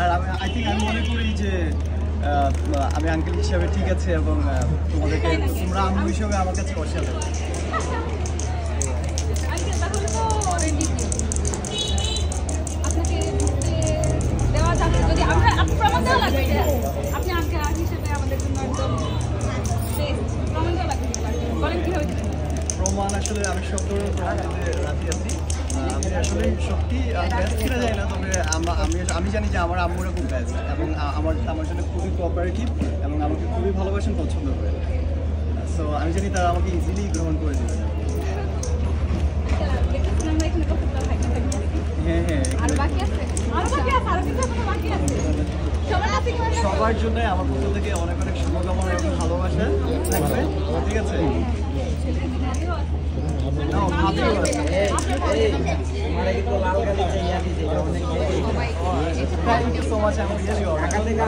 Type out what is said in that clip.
R I think আমি মনে করি যে আমি আঙ্কেল হিসাবে ঠিক আছে এবং তোমাদেরকে তোমরা আম্মু হিসেবে আমার কাছে অসাধারণ। প্রমাণ আসলে আমি সব ধরনের প্রমাণ রাখি আছি। আমি আসলে সত্যি ব্যস্ত কিনা যাই না, তবে আমি জানি যে আমার আম্মুরা খুব ব্যস্ত এবং আমার জন্য খুবই কোঅপারেটিভ এবং আমাকে খুবই ভালোবাসেন, পছন্দ করে। সো আমি জানি তারা আমাকে ইজিলি গ্রহণ করে দেবে। হ্যাঁ হ্যাঁ, সবার জন্য আমার পক্ষ থেকে অনেক অনেক শুভকামনা এবং ভালোবাসা থাকবে। ঠিক আছে, Thank you so much. I'm really honored.